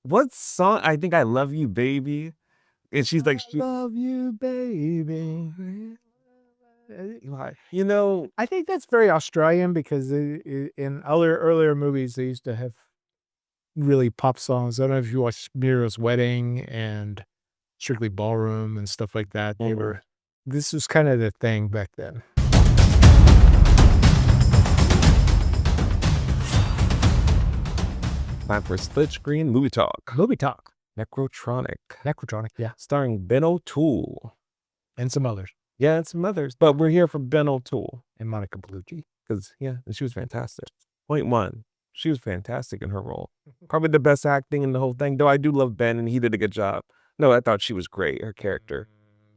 what song? I think I love you, baby. And she's like, love you, baby. you know, I think that's very Australian because in other earlier movies they used to have really pop songs. I don't know if you watched Mira's Wedding and Strictly Ballroom and stuff like that. They were. This was kind of the thing back then. time for split screen movie talk. Movie talk. Nekrotronic, Yeah, starring Ben O'Toole. and some others, Yeah, and some others, but we're here for Ben O'Toole and Monica Bellucci. because and she was fantastic. Point one, she was fantastic in her role. Probably the best acting in the whole thing. Though I do love Ben, and he did a good job. No, I thought she was great. Her character.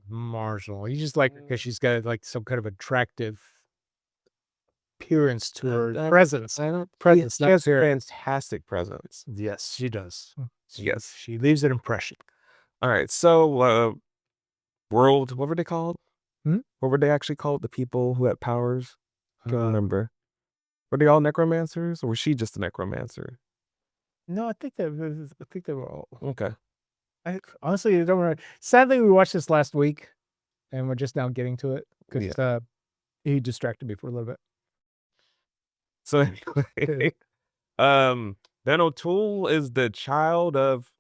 Marginal. You just like her because she's got like some kind of attractive appearance to her presence. I don't. Presence, She not has appearance. fantastic presence. Yes, she does. Yes. She leaves an impression. All right. So, world. What were they called? Hmm? What were they actually called? The people who had powers. Can't Uh, remember. Were they all necromancers, or was she just a necromancer? No, I think they were all. Okay. I honestly don't remember. Sadly, we watched this last week, and we're just now getting to it because he distracted me for a little bit. So anyway, Ben O'Toole is the child of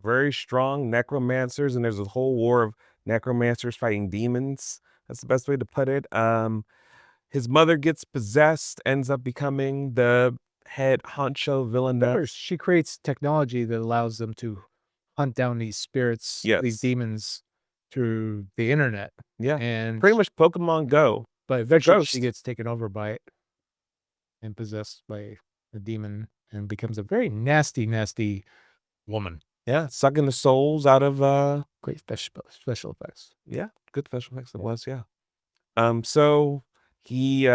very strong necromancers, and there's a whole war of necromancers fighting demons. That's the best way to put it. His mother gets possessed, ends up becoming the head honcho villainess. She creates technology that allows them to hunt down these spirits, these Yes. demons, through the internet. Yeah. And Pretty much Pokemon Go. but eventually Ghost. she gets taken over by it and possessed by a demon and becomes a very nasty, nasty woman. Yeah, sucking the souls out of Great special effects. yeah, good special effects it Yeah. was, yeah. So he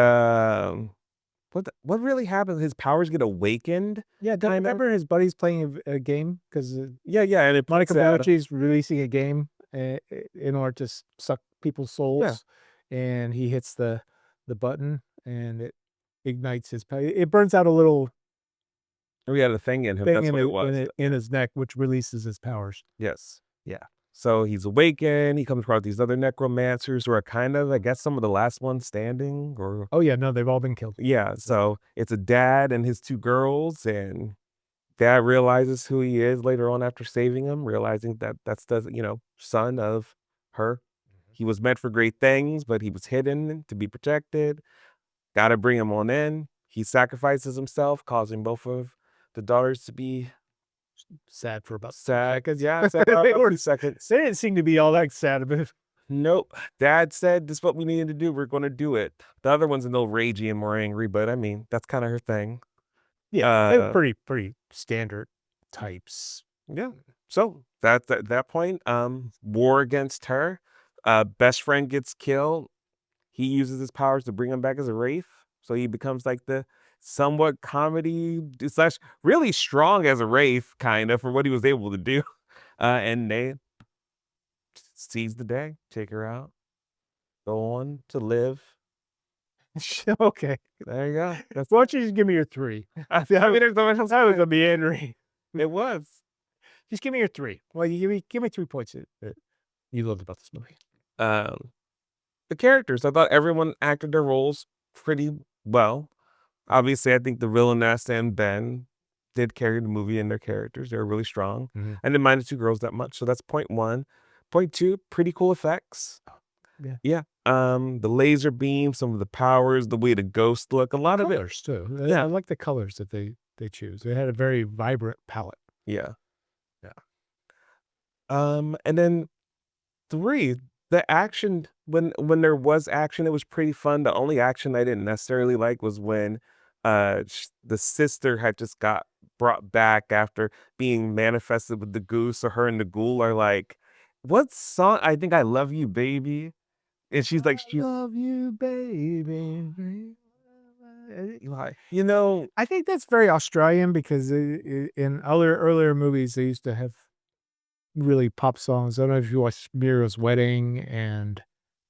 what really happened? His powers get awakened. Yeah, Kind of. remember his buddy's playing a game because Yeah, and it Monica puts out- Bellucci is releasing a game in order to suck people's souls, and he hits the button and it ignites his power. It burns out a little we had a thing in him. thing That's what it was. in his neck, which releases his powers. Yes. Yeah. So he's awakened. He comes across these other necromancers who are kind of, I guess, some of the last ones standing. Or Oh yeah, no, they've all been killed. yeah. So it's a dad and his two girls, and dad realizes who he is later on after saving him, realizing that that's the son of her. He was meant for great things, but he was hidden to be protected. Got to bring him on in. He sacrifices himself, causing both of the daughters to be Sad for about sad. seconds. Yeah, sad They for were- 2 seconds. They didn't seem to be all that sad about it. Nope. Dad said this is what we needed to do. We're going to do it. The other one's a little ragey and more angry, but I mean, that's kind of her thing. Yeah, they were pretty standard types. Yeah. So that's at that point, war against her. Best friend gets killed. He uses his powers to bring him back as a wraith. So he becomes like the somewhat comedy slash really strong as a wraith, kind of, for what he was able to do. And they seize the day, take her out, go on to live. Okay, There you go. That's why don't you just give me your 3? I mean, there's so much else. I was gonna be angry. It was. Just give me your 3. Well, you give me 3 points that you loved about this movie. The characters. I thought everyone acted their roles pretty well. Obviously, I think the villainess and Ben did carry the movie in their characters. They were really strong. Mhm. I didn't mind the two girls that much. So that's point one. Point two, pretty cool effects. Yeah. Yeah. The laser beam, some of the powers, the way the ghosts look, a lot of it. Colors too. Yeah. I like the colors that they choose. They had a very vibrant palette. Yeah. And then 3, the action, when there was action, it was pretty fun. The only action I didn't necessarily like was when the sister had just got brought back after being manifested with the goose, or her and the ghoul are like, what song? I think I love you, baby. And she's like, love you, baby. I think that's very Australian because in earlier movies they used to have really pop songs. I don't know if you watched Mira's Wedding and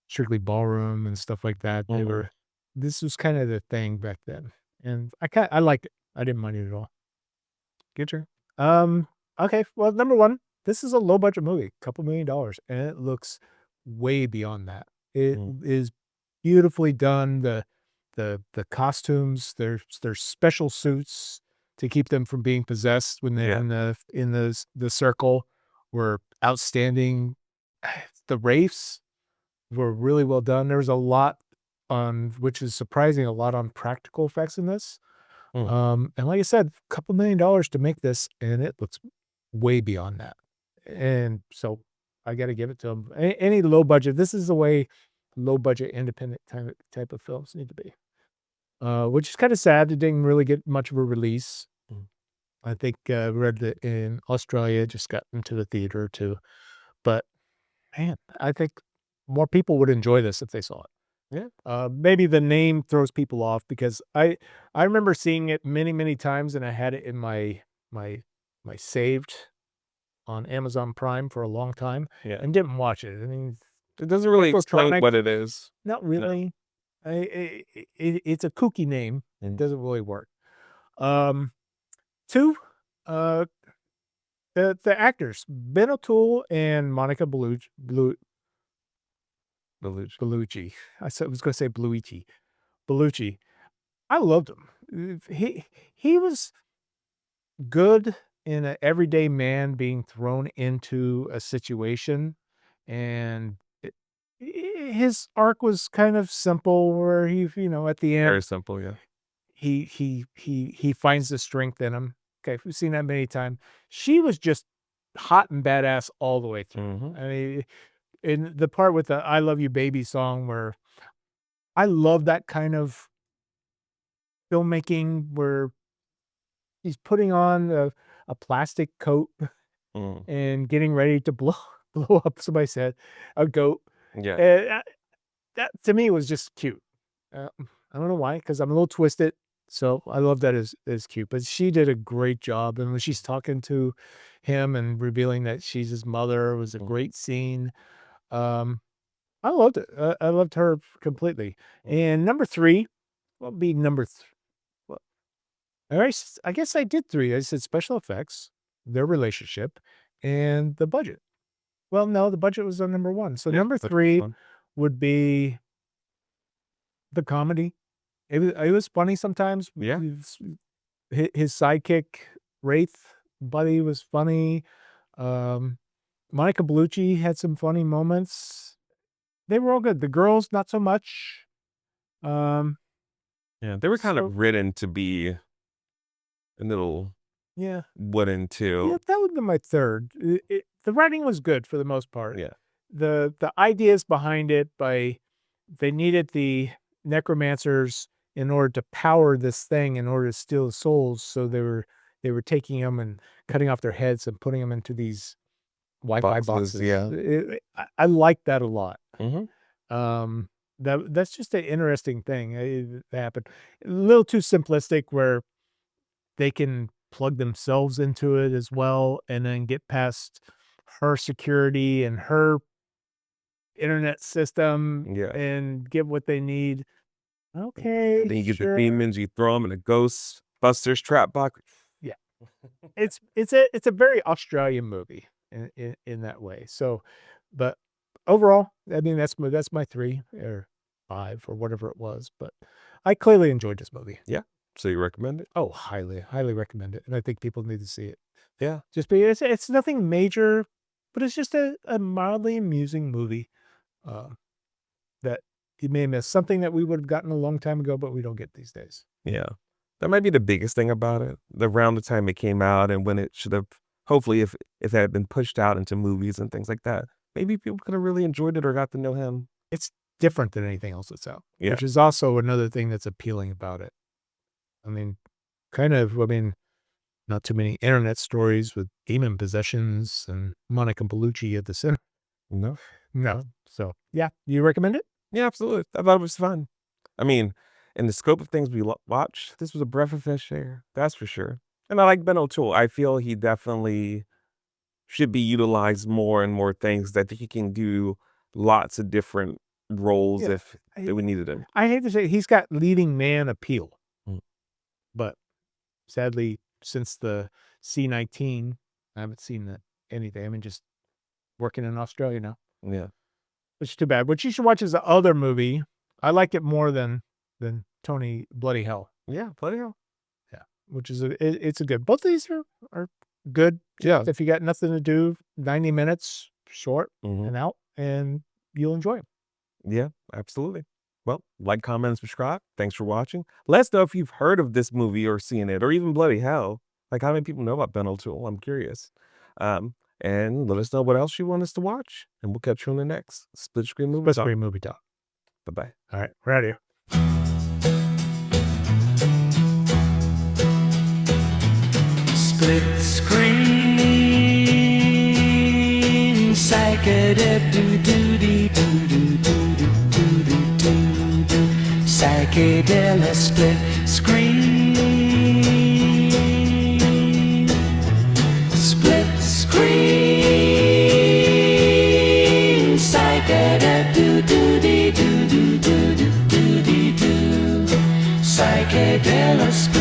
Strictly Ballroom and stuff like that. They were. This was kind of the thing back then, and I liked it. I didn't mind it at all. Get your. Okay, well, number 1, this is a low-budget movie, couple $1,000,000, and it looks way beyond that. It Mm. is beautifully done, the costumes, their special suits to keep them from being possessed when they're Yeah. in the circle were outstanding. The wraiths were really well done. There was a lot on which is surprising, a lot on practical effects in this. Mm. And like I said, a couple $1,000,000 to make this, and it looks way beyond that. And so I gotta give it to them. Any low budget, this is the way low budget independent type of films need to be. Which is kinda sad it didn't really get much of a release. Mm. I think, read that in Australia, it just got into the theater too. But, man, I think more people would enjoy this if they saw it. Yeah. Maybe the name throws people off because I remember seeing it many, many times, and I had it in my saved on Amazon Prime for a long time Yeah. and didn't watch it. I mean, It doesn't really explain Nekrotronic, what it is. not No. really. It's a kooky name. It doesn't really work. Um, 2, uh, the actors, Ben O'Toole and Monica Bellucci. Bellucci. Was gonna say Bluichi. Bellucci. I loved him. He was good in a everyday man being thrown into a situation, and his arc was kind of simple where at the end, Very simple, yeah. he finds the strength in him. Okay, we've seen that many times. She was just hot and badass all the way through. Mhm. I mean, in the part with the "I Love You Baby" song where I love that kind of filmmaking where he's putting on a plastic coat Mm. and getting ready to blow blow up somebody's head, a goat. Yeah. And that to me was just cute. I don't know why, because 'cause I'm a little twisted, so I love that as cute, but she did a great job, and when she's talking to him and revealing that she's his mother was a Mm. great scene. Um, I loved it. I loved her completely. Mm. And number 3, what would be number th well, I guess I did 3. I said special effects, their relationship, and the budget. Well, no, the budget was on number 1. So Yeah, number that was 3 fun. would be the comedy. It was funny sometimes. Yeah. His sidekick, Wraith Buddy was funny. Um, Monica Bellucci had some funny moments. They were all good. The girls, not so much. Um, Yeah, they were kind so of written to be a little yeah. wooden Yeah, too. that would be my 3rd. The writing was good for the most part. Yeah. The ideas behind it they needed the necromancers in order to power this thing in order to steal the souls, so they were taking them and cutting off their heads and putting them into these Wi-Fi Boxes, boxes. yeah. I like that a lot. Mhm. Um, that's just an interesting thing, that happened. A little too simplistic where they can plug themselves into it as well and then get past her security and her internet system Yeah. and get what they need. Okay, Then you get the sure. demons, you throw them in a Ghostbusters trap box. Yeah. It's a very Australian movie in that way. So, but overall, I mean, that's my 3 or 5 or whatever it was, but I clearly enjoyed this movie. Yeah. So you recommend it? Oh, highly, highly recommend it, and I think people need to see it. Yeah. Just be it's nothing major, but it's just a mildly amusing movie, uh, that you may miss, something that we would have gotten a long time ago, but we don't get these days. Yeah. That might be the biggest thing about it. Around the time it came out and when it should have hopefully if it had been pushed out into movies and things like that, maybe people could have really enjoyed it or got to know him. It's different than anything else that's out, Yeah. which is also another thing that's appealing about it. I mean, not too many internet stories with demon possessions and Monica Bellucci at the center. No. No. So, yeah, you recommend it? Yeah, absolutely. I thought it was fun. I mean, in the scope of things we watched, this was a breath of fresh air. That's for sure. And I like Ben O'Toole. I feel he definitely should be utilized more and more things that he can do lots of different roles Yeah. if we needed him. I hate to say he's got leading man appeal, Mm. but sadly, since the C-19 I haven't seen anything. I mean, just working in Australia now. Yeah. Which is too bad. What you should watch is the other movie. I like it more than Tony Bloody Hell. Yeah, bloody hell. Yeah, which is it's a good. Both of these are good. Yeah. If you got nothing to do, 90 minutes, short Mhm. and out, and you'll enjoy them. Yeah, absolutely. Well, like, comment, and subscribe. Thanks for watching. Let us know if you've heard of this movie or seen it, or even bloody hell. Like, how many people know about Ben O'Toole? I'm curious. And let us know what else you want us to watch, and we'll catch you on the next Split Screen Movie Best Talk. Screen Movie Talk. Bye-bye. All right, we're out of here. Split screen, psychedelic, psychedelic split screen, split screen, psychedelic, psychedelic.